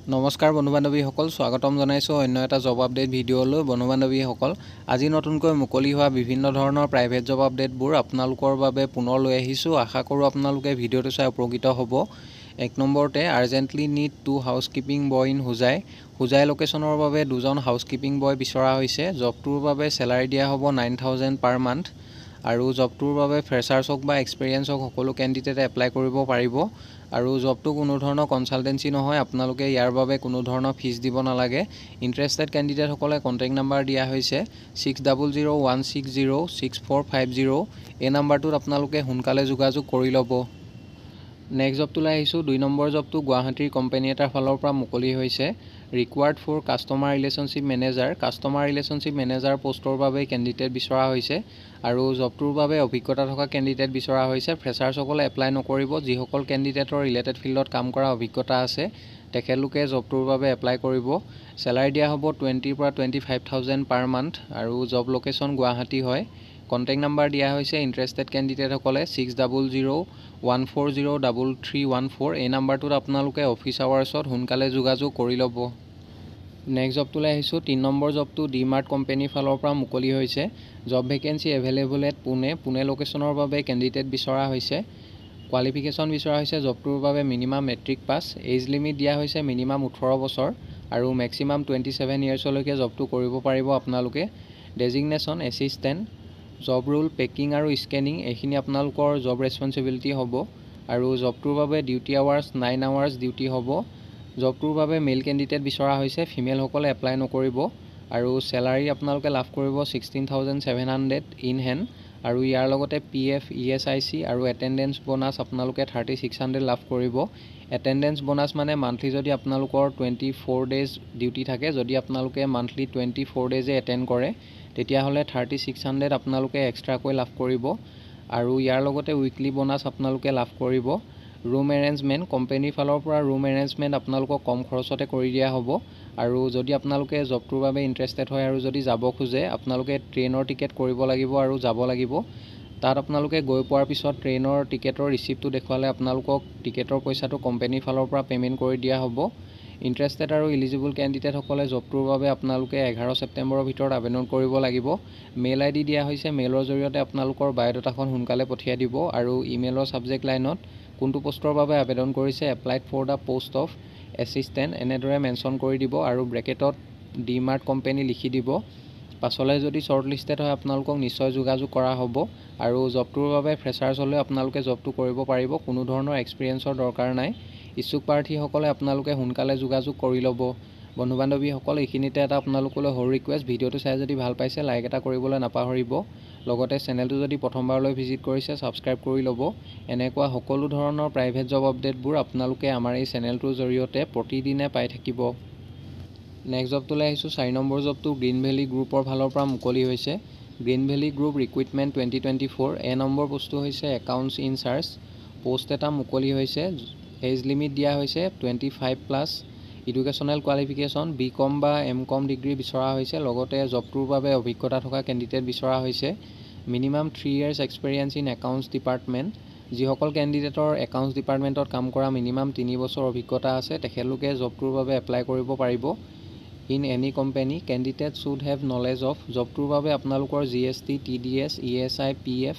নমস্কাৰ বন্ধু বান্ধৱীসকল, স্বাগতম জনাইছোঁ অন্য এটা জব আপডেট ভিডিঅ'লৈ। বন্ধু বান্ধৱীসকল, আজি নতুনকৈ মুকলি হোৱা বিভিন্ন ধৰণৰ প্ৰাইভেট জব আপডেটবোৰ আপোনালোকৰ বাবে পুনৰ লৈ আহিছোঁ। আশা কৰোঁ আপোনালোকে ভিডিঅ'টো চাই উপকৃত হ'ব। 1 নম্বৰতে urgently need 2 housekeeping boy in Hojai লোকেশ্যনৰ বাবে 2জন হাউচকিপিং বয় বিচৰা হৈছে। জবটোৰ বাবে চেলাৰী দিয়া হ'ব 9,000 পাৰ মান্থ আৰু জবটোৰ বাবে ফ্ৰেছাৰ্ছ হওক বা এক্সপিৰিয়েঞ্চ হওক সকলো কেণ্ডিডেটে এপ্লাই কৰিব পাৰিব আৰু জবটো কোনো ধৰণৰ কনচালটেঞ্চি নহয়। আপোনালোকে ইয়াৰ বাবে কোনো ধৰণৰ ফিজ দিব নালাগে। ইণ্টাৰেষ্টেড কেণ্ডিডেটসকলে কণ্টেক্ট নাম্বাৰ দিয়া হৈছে 6001606450। এই নাম্বাৰটোত আপোনালোকে সোনকালে যোগাযোগ কৰি ল'ব। নেক্সট জবটোলৈ আহিছোঁ। 2 নম্বৰ জবটো গুৱাহাটীৰ কোম্পানী এটাৰ ফালৰ পৰা মুকলি হৈছে। Required for customer relationship manager. Customer relationship manager পষ্টৰ বাবে কেণ্ডিডেট বিচৰা হৈছে আৰু জবটোৰ বাবে অভিজ্ঞতা থকা কেণ্ডিডেট বিচৰা হৈছে। ফ্ৰেছাৰ্ছসকলে এপ্লাই নকৰিব। যিসকল কেণ্ডিডেটৰ ৰিলেটেড ফিল্ডত কাম কৰা অভিজ্ঞতা আছে তেখেতলোকে জবটোৰ বাবে এপ্লাই কৰিব। চেলাৰী দিয়া হ'ব 20,000 পৰা 25,000 পাৰ মান্থ আৰু জব লোকেশ্যন গুৱাহাটী হয়। কণ্টেক্ট নাম্বাৰ দিয়া হৈছে ইণ্টাৰেষ্টেড কেণ্ডিডেটসকলে 6001403314। এই নাম্বাৰটোত আপোনালোকে অফিচ আৱাৰ্ছত সোনকালে যোগাযোগ কৰি ল'ব। নেক্সট জবটোলৈ আহিছোঁ। 3 নম্বৰ জবটো ডি-মাৰ্ট কোম্পানীৰ ফালৰ পৰা মুকলি হৈছে। Job vacancy available at Pune লোকেশ্যনৰ বাবে কেণ্ডিডেট বিচৰা হৈছে। কোৱালিফিকেশ্যন বিচৰা হৈছে জবটোৰ বাবে minimum matric pass. Age limit দিয়া হৈছে মিনিমাম 18 বছৰ আৰু মেক্সিমাম 27 ইয়াৰ্ছলৈকে জবটো কৰিব পাৰিব আপোনালোকে। Designation assistant. Job role packing আৰু স্কেনিং, এইখিনি আপোনালোকৰ জব ৰেছপঞ্চিবিলিটি হ'ব আৰু জবটোৰ বাবে ডিউটি আৱাৰ্ছ 9 আৱাৰ্ছ ডিউটি হ'ব। জবটোৰ বাবে মেল কেণ্ডিডেট বিচৰা হৈছে। ফিমেলসকলে এপ্লাই নকৰিব আৰু চেলাৰী আপোনালোকে লাভ কৰিব 16,700 ইন হেণ্ড আৰু ইয়াৰ লগতে PF ESIC আৰু এটেণ্ডেঞ্চ বোনাছ আপোনালোকে 3,600 লাভ কৰিব। এটেণ্ডেঞ্চ বোনাছ মানে মান্থলি যদি আপোনালোকৰ 24 ডেজ ডিউটি থাকে, যদি আপোনালোকে মান্থলি 24 ডেজে এটেণ্ড কৰে তেতিয়াহ'লে 3,600 আপোনালোকে এক্সট্ৰাকৈ লাভ কৰিব আৰু ইয়াৰ লগতে উইকলি বোনাছ আপোনালোকে লাভ কৰিব। ৰুম এৰেঞ্জমেণ্ট, কোম্পানীৰ ফালৰ পৰা ৰুম এৰেঞ্জমেণ্ট আপোনালোকক কম খৰচতে কৰি দিয়া হ'ব আৰু যদি আপোনালোকে জবটোৰ বাবে ইণ্টাৰেষ্টেড হয় আৰু যদি যাব খোজে আপোনালোকে ট্ৰেইনৰ টিকেট কৰিব লাগিব আৰু যাব লাগিব। তাত আপোনালোকে গৈ পোৱাৰ পিছত ট্ৰেইনৰ টিকেটৰ ৰিচিপ্টটো দেখুৱালে আপোনালোকক টিকেটৰ পইচাটো কোম্পানীৰ ফালৰ পৰা পে'মেণ্ট কৰি দিয়া হ'ব। ইণ্টাৰেষ্টেড আৰু ইলিজিবল কেণ্ডিডেটসকলে জবটোৰ বাবে আপোনালোকে 11 ছেপ্টেম্বৰৰ ভিতৰত আবেদন কৰিব লাগিব। মেইল ID দিয়া হৈছে। মেইলৰ জৰিয়তে আপোনালোকৰ বায়'ডাটাখন সোনকালে পঠিয়াই দিব আৰু ইমেইলৰ ছাবজেক্ট লাইনত কোনটো পষ্টৰ বাবে আবেদন কৰিছে applied for the post of assistant এনেদৰে মেনশ্যন কৰি দিব আৰু ব্ৰেকেটত ডি-মাৰ্ট কোম্পানী লিখি দিব। পাছলৈ যদি শ্বৰ্ট লিষ্টেড হয় আপোনালোকক নিশ্চয় যোগাযোগ কৰা হ'ব আৰু জবটোৰ বাবে ফ্ৰেছাৰ্ছ হ'লেও আপোনালোকে জবটো কৰিব পাৰিব। কোনো ধৰণৰ এক্সপিৰিয়েঞ্চৰ দৰকাৰ নাই। ইচ্ছুক প্ৰাৰ্থীসকলে আপোনালোকে সোনকালে যোগাযোগ কৰি ল'ব। বন্ধু বান্ধৱীসকল, এইখিনিতে এটা আপোনালোকলৈ সৰু ৰিকুৱেষ্ট, ভিডিঅ'টো চাই যদি ভাল পাইছে লাইক এটা কৰিবলৈ নাপাহৰিব। লগতে চেনেলটো যদি প্ৰথমবাৰলৈ ভিজিট কৰিছে ছাবস্ক্ৰাইব কৰি ল'ব। এনেকুৱা সকলো ধৰণৰ প্ৰাইভেট জব আপডেটবোৰ আপোনালোকে আমাৰ এই চেনেলটোৰ জৰিয়তে প্ৰতিদিনে পাই থাকিব। নেক্সট জবটোলৈ আহিছোঁ। 4 নম্বৰ জবটো গ্ৰীণ ভেলী গ্ৰুপৰ ফালৰ পৰা মুকলি হৈছে। Green valley group recruitment 2024। Number পোষ্টটো হৈছে একাউণ্টছ ইনচাৰ্জ। পোষ্ট এটা মুকলি হৈছে। এজ লিমিট দিয়া হৈছে 25+। এডুকেশ্যনেল কোৱালিফিকেশ্যন BCom বা MCom ডিগ্ৰী বিচৰা হৈছে। লগতে জবটোৰ বাবে অভিজ্ঞতা থকা কেণ্ডিডেট বিচৰা হৈছে। Minimum 3 years experience in accounts department. যিসকল কেণ্ডিডেটৰ একাউণ্টছ ডিপাৰ্টমেণ্টত কাম কৰা মিনিমাম 3 বছৰ অভিজ্ঞতা আছে তেখেতলোকে জবটোৰ বাবে এপ্লাই কৰিব পাৰিব। In any company candidate should have knowledge of. জবটোৰ বাবে আপোনালোকৰ GST TDS ESI PF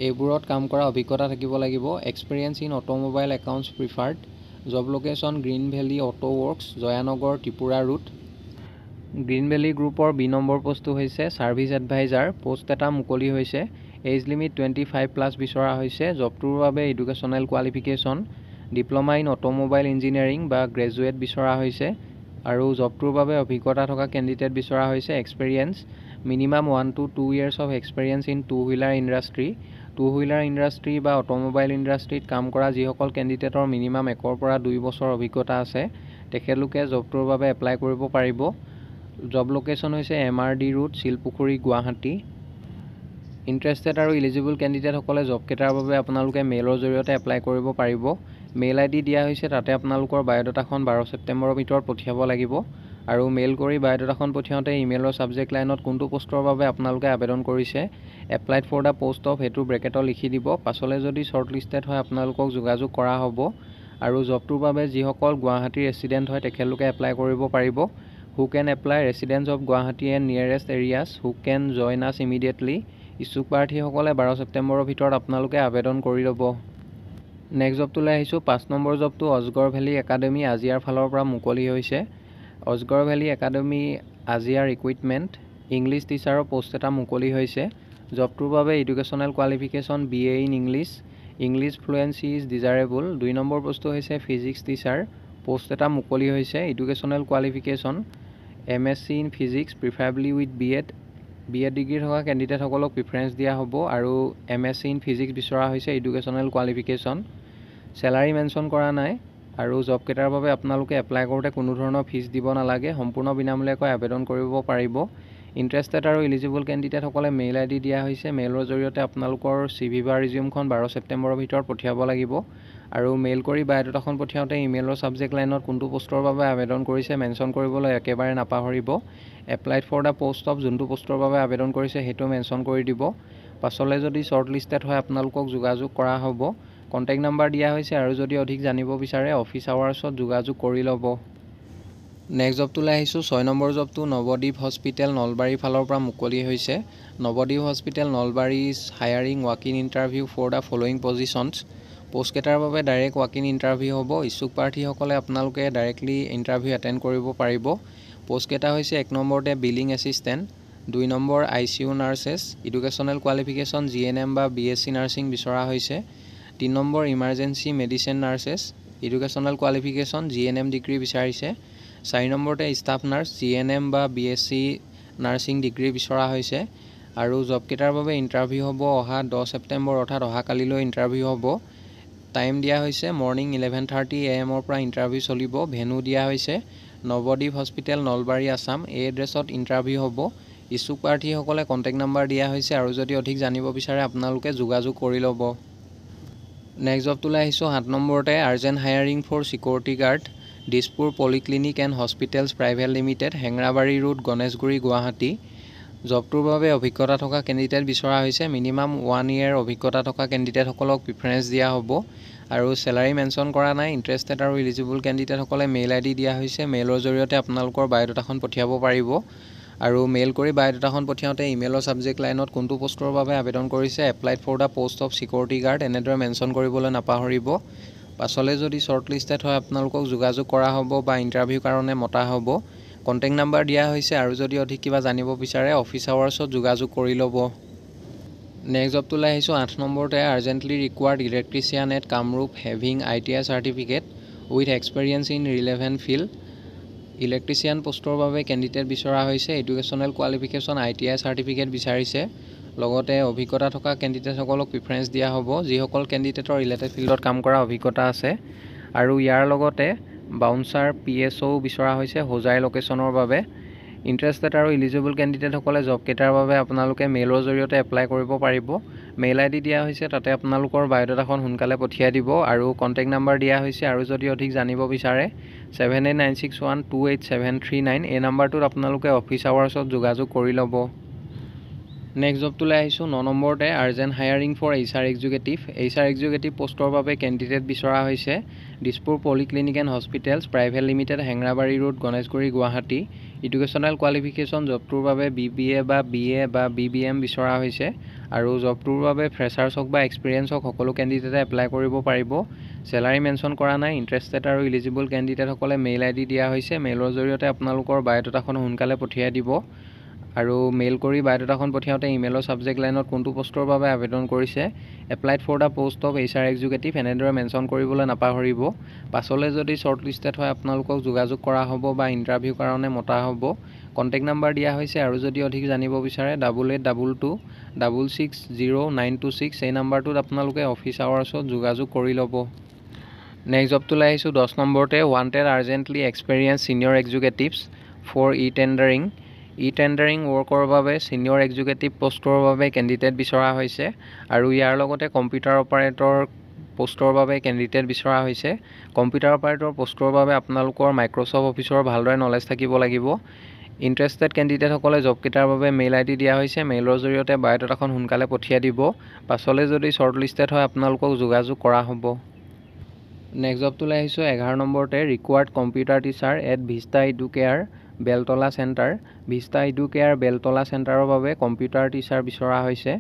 এইবোৰত কাম কৰা অভিজ্ঞতা থাকিব লাগিব। Experience in automobile accounts preferred. Job location green valley auto works, Jayanagar, Tripura root. Green valley গ্ৰুপৰ 2 নম্বৰ পোষ্টটো হৈছে ছাৰ্ভিচ এডভাইজাৰ। পোষ্ট এটা মুকলি হৈছে। এজ লিমিট 25+ বিচৰা হৈছে। জবটোৰ বাবে educational qualification diploma in automobile engineering বা গ্ৰেজুৱেট বিচৰা হৈছে আৰু জবটোৰ বাবে অভিজ্ঞতা থকা কেণ্ডিডেট বিচৰা হৈছে। Experience minimum 1 to 2 years of experience in two wheeler industry. Two wheeler industry বা অটোমোবাইল ইণ্ডাষ্ট্ৰীত কাম কৰা যিসকল কেণ্ডিডেটৰ মিনিমাম 1 পৰা 2 বছৰ অভিজ্ঞতা আছে তেখেতলোকে জবটোৰ বাবে এপ্লাই কৰিব পাৰিব। জব লোকেশ্যন হৈছে MRD road, Silpukhuri, Guwahati. Interested আৰু ইলিজিবল কেণ্ডিডেটসকলে জবকেইটাৰ বাবে আপোনালোকে মেইলৰ জৰিয়তে এপ্লাই কৰিব পাৰিব। মেইল ID দিয়া হৈছে। তাতে আপোনালোকৰ বায়'ডাটাখন 12 ছেপ্টেম্বৰৰ ভিতৰত পঠিয়াব লাগিব আৰু মেইল কৰি বায়'ডাটাখন পঠিয়াওঁতে ইমেইলৰ ছাবজেক্ট লাইনত কোনটো পষ্টৰ বাবে আপোনালোকে আবেদন কৰিছে applied for the post of সেইটো ব্ৰেকেটত লিখি দিব। পাছলৈ যদি শ্বৰ্ট লিষ্টেড হয় আপোনালোকক যোগাযোগ কৰা হ'ব আৰু জবটোৰ বাবে যিসকল গুৱাহাটীৰ ৰেচিডেণ্ট হয় তেখেতলোকে এপ্লাই কৰিব পাৰিব। Who can apply residents of Guwahati and nearest areas who can join us immediately. ইচ্ছুক প্ৰাৰ্থীসকলে 12 ছেপ্টেম্বৰৰ ভিতৰত আপোনালোকে আবেদন কৰি ল'ব। নেক্সট জবটোলৈ আহিছোঁ। 5 নম্বৰ জবটো অজগৰ ভেলী একাডেমী আজিয়াৰ ফালৰ পৰা মুকলি হৈছে। অজগৰ ভেলী একাডেমী আজিয়াৰ ৰিক্ৰুইটমেণ্ট ইংলিছ টিচাৰৰ পোষ্ট এটা মুকলি হৈছে। জবটোৰ বাবে educational qualification BA in English fluency is desirable. 2 নম্বৰ পোষ্টটো হৈছে ফিজিক্স টিচাৰ পোষ্ট এটা মুকলি হৈছে। Educational qualification MSc in physics preferably with BEd degree থকা কেণ্ডিডেটসকলক প্ৰিফাৰেঞ্চ দিয়া হ'ব আৰু MSc ইন ফিজিক্স বিচৰা হৈছে এডুকেশ্যনেল কোৱালিফিকেশ্যন। চেলাৰী মেনশ্যন কৰা নাই আৰু জবকেইটাৰ বাবে আপোনালোকে এপ্লাই কৰোঁতে কোনো ধৰণৰ ফিজ দিব নালাগে। সম্পূৰ্ণ বিনামূলীয়াকৈ আবেদন কৰিব পাৰিব। ইণ্টাৰেষ্টেড আৰু ইলিজিবল কেণ্ডিডেটসকলে মেইল ID দিয়া হৈছে। মেইলৰ জৰিয়তে আপোনালোকৰ CV বা ৰিজিউমখন 12 ছেপ্টেম্বৰৰ ভিতৰত পঠিয়াব লাগিব আৰু মেইল কৰি বায়'ডাটাখন পঠিয়াওঁতে ইমেইলৰ ছাবজেক্ট লাইনত কোনটো পোষ্টৰ বাবে আবেদন কৰিছে মেনশ্যন কৰিবলৈ একেবাৰে নাপাহৰিব। Applied for the post of যোনটো পোষ্টৰ বাবে আবেদন কৰিছে সেইটো মেনশ্যন কৰি দিব। পাছলৈ যদি শ্বৰ্ট লিষ্টেড হয় আপোনালোকক যোগাযোগ কৰা হ'ব। কণ্টেক্ট নাম্বাৰ দিয়া হৈছে আৰু যদি অধিক জানিব বিচাৰে অফিচ আৱাৰ্ছত যোগাযোগ কৰি ল'ব। নেক্সট জবটোলৈ আহিছোঁ। 6 নম্বৰ জবটো নৱদ্বীপ হস্পিটেল নলবাৰীৰ ফালৰ পৰা মুকলি হৈছে। Nabadwip hospital Nalbari is hiring walk in interview for the following positions. পোষ্টকেইটাৰ বাবে ডাইৰেক্ট ৱাক ইন ইণ্টাৰভিউ হ'ব। ইচ্ছুক প্ৰাৰ্থীসকলে আপোনালোকে ডাইৰেক্টলি ইণ্টাৰভিউ এটেণ্ড কৰিব পাৰিব। পোষ্টকেইটা হৈছে 1 নম্বৰতে billing assistant, 2 number ICU nurses, educational qualification GNM বা BSc নাৰ্ছিং বিচৰা হৈছে। 3 number emergency medicine nurses, educational qualification GNM degree বিচাৰিছে। 4 নম্বৰতে ষ্টাফ নাৰ্ছ GNM বা BSc নাৰ্ছিং ডিগ্ৰী বিচৰা হৈছে আৰু জবকেইটাৰ বাবে ইণ্টাৰভিউ হ'ব অহা 10 ছেপ্টেম্বৰ অৰ্থাৎ অহাকালিলৈ ইণ্টাৰভিউ হ'ব। টাইম দিয়া হৈছে মৰ্ণিং 11:30 AM পৰা ইণ্টাৰভিউ চলিব। ভেনু দিয়া হৈছে নৱদ্বীপ হস্পিটেল নলবাৰী আছাম। এই এড্ৰেছত ইণ্টাৰভিউ হ'ব। ইচ্ছুক প্ৰাৰ্থীসকলে কণ্টেক্ট নাম্বাৰ দিয়া হৈছে আৰু যদি অধিক জানিব বিচাৰে আপোনালোকে যোগাযোগ কৰি ল'ব। নেক্সট জবটোলৈ আহিছোঁ। 7 নম্বৰতে urgent hiring for security guard Dispur polyclinic and hospitals private limited Hengrabari road Ganeshguri Guwahati. জবটোৰ বাবে অভিজ্ঞতা থকা কেণ্ডিডেট বিচৰা হৈছে। মিনিমাম 1 year অভিজ্ঞতা থকা কেণ্ডিডেটসকলক প্ৰিফাৰেঞ্চ দিয়া হ'ব আৰু চেলাৰী মেনশ্যন কৰা নাই। ইণ্টাৰেষ্টেড আৰু ইলিজিবল কেণ্ডিডেটসকলে মেইল ID দিয়া হৈছে। মেইলৰ জৰিয়তে আপোনালোকৰ বায়'ডাটাখন পঠিয়াব পাৰিব আৰু মেইল কৰি বায়'ডাটাখন পঠিয়াওঁতে ইমেইলৰ ছাবজেক্ট লাইনত কোনটো পোষ্টৰ বাবে আবেদন কৰিছে applied for the post of security guard এনেদৰে মেনশ্যন কৰিবলৈ নাপাহৰিব। পাছলৈ যদি শ্বৰ্ট লিষ্টেড হয় আপোনালোকক যোগাযোগ কৰা হ'ব বা ইণ্টাৰভিউ কাৰণে মতা হ'ব। কণ্টেক্ট নাম্বাৰ দিয়া হৈছে আৰু যদি অধিক কিবা জানিব বিচাৰে অফিচ আৱাৰ্ছত যোগাযোগ কৰি ল'ব। নেক্সট জবটোলৈ আহিছোঁ। 8 নম্বৰতে urgently required electrician at Kamrup having ITI certificate with experience in relevant field. Electrician পোষ্টৰ বাবে কেণ্ডিডেট বিচৰা হৈছে। এডুকেশ্যনেল কোৱালিফিকেশ্যন ITI চাৰ্টিফিকেট বিচাৰিছে। লগতে অভিজ্ঞতা থকা কেণ্ডিডেটসকলক প্ৰিফাৰেঞ্চ দিয়া হ'ব যিসকল কেণ্ডিডেটৰ ৰিলেটেড ফিল্ডত কাম কৰা অভিজ্ঞতা আছে আৰু ইয়াৰ লগতে বাউন্সাৰ PSO বিচৰা হৈছে হোজাই লোকেশ্যনৰ বাবে। ইণ্টাৰেষ্টেড আৰু ইলিজিবল কেণ্ডিডেটসকলে জবকেইটাৰ বাবে আপোনালোকে মেইলৰ জৰিয়তে এপ্লাই কৰিব পাৰিব। মেইল ID দিয়া হৈছে তাতে আপোনালোকৰ বায়'ডাটাখন সোনকালে পঠিয়াই দিব আৰু কণ্টেক্ট নাম্বাৰ দিয়া হৈছে আৰু যদি অধিক জানিব বিচাৰে 7896128739 এই নাম্বাৰটোত আপোনালোকে অফিচ আৱাৰ্ছত যোগাযোগ কৰি ল'ব। নেক্সট জবটোলৈ আহিছোঁ। 9 নম্বৰতে urgent hiring for HR executive পোষ্টৰ বাবে কেণ্ডিডেট বিচৰা হৈছে। Dispur polyclinic and hospitals private limited Hengrabari road Ganeshguri Guwahati. Educational qualification জবটোৰ বাবে BBA বা BA বা BBM বিচৰা হৈছে আৰু জবটোৰ বাবে ফ্ৰেছাৰ্ছ হওক বা এক্সপিৰিয়েঞ্চ হওক সকলো কেণ্ডিডেটে এপ্লাই কৰিব পাৰিব। চেলাৰী মেনশ্যন কৰা নাই। ইণ্টাৰেষ্টেড আৰু ইলিজিবল কেণ্ডিডেটসকলে মেইল ID দিয়া হৈছে। মেইলৰ জৰিয়তে আপোনালোকৰ বায়'ডাটাখন সোনকালে পঠিয়াই দিব আৰু মেইল কৰি বায়'ডাটাখন পঠিয়াওঁতে ইমেইলৰ ছাবজেক্ট লাইনত কোনটো পোষ্টৰ বাবে আবেদন কৰিছে applied for the post of HR executive এনেদৰে মেনশ্যন কৰিবলৈ নাপাহৰিব। পাছলৈ যদি শ্বৰ্ট লিষ্টেড হয় আপোনালোকক যোগাযোগ কৰা হ'ব বা ইণ্টাৰভিউ কাৰণে মতা হ'ব। কণ্টেক্ট নাম্বাৰ দিয়া হৈছে আৰু যদি অধিক জানিব বিচাৰে 8822260926 এই নাম্বাৰটোত আপোনালোকে অফিচ আৱাৰ্ছত যোগাযোগ কৰি ল'ব। নেক্সট জবটোলৈ আহিছোঁ। 10 নম্বৰতে wanted urgently experience senior executives for tendering ৱৰ্কৰ বাবে ছিনিয়ৰ এক্সিকিউটিভ পোষ্টৰ বাবে কেণ্ডিডেট বিচৰা হৈছে আৰু ইয়াৰ লগতে কম্পিউটাৰ অপাৰেটৰ পোষ্টৰ বাবে কেণ্ডিডেট বিচৰা হৈছে। কম্পিউটাৰ অপাৰেটৰ পোষ্টৰ বাবে আপোনালোকৰ মাইক্ৰ'ছফ্ট অফিচৰ ভালদৰে নলেজ থাকিব লাগিব। ইণ্টাৰেষ্টেড কেণ্ডিডেটসকলে জবকেইটাৰ বাবে মেইল ID দিয়া হৈছে। মেইলৰ জৰিয়তে বায়'ডাটাখন সোনকালে পঠিয়াই দিব। পাছলৈ যদি শ্বৰ্ট লিষ্টেড হয় আপোনালোকক যোগাযোগ কৰা হ'ব। নেক্সট জবটোলৈ আহিছোঁ 11 নম্বৰতে required computer teacher at Vista Educare Beltala centre. Vista Educare Beltala চেণ্টাৰৰ বাবে কম্পিউটাৰ টিচাৰ বিচৰা হৈছে।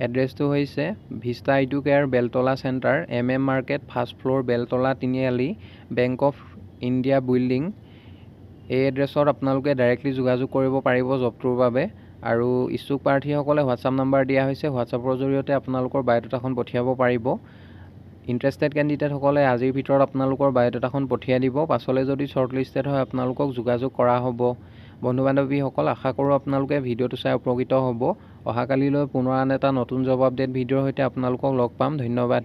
এড্ৰেছটো হৈছে Vista Educare Beltala centre MM market first floor Beltala Tiniali Bank of India building. এই এড্ৰেছত আপোনালোকে ডাইৰেক্টলি যোগাযোগ কৰিব পাৰিব জবটোৰ বাবে। আৰু ইচ্ছুক প্ৰাৰ্থীসকলে হোৱাটছআপ নাম্বাৰ দিয়া হৈছে, হোৱাটছআপৰ জৰিয়তে আপোনালোকৰ বায়'ডাটাখন পঠিয়াব পাৰিব। ইণ্টাৰেষ্টেড কেণ্ডিডেটসকলে আজিৰ ভিতৰত আপোনালোকৰ বায়'ডাটাখন পঠিয়াই দিব। পাছলৈ যদি শ্বৰ্টলিষ্টেড হয় আপোনালোকক যোগাযোগ কৰা হ'ব। বন্ধু বান্ধৱীসকল, আশা কৰোঁ আপোনালোকে ভিডিঅ'টো চাই উপকৃত হ'ব। অহাকালিলৈ পুনৰ আন এটা নতুন জব আপডেট ভিডিঅ'ৰ সৈতে আপোনালোকক লগ পাম। ধন্যবাদ।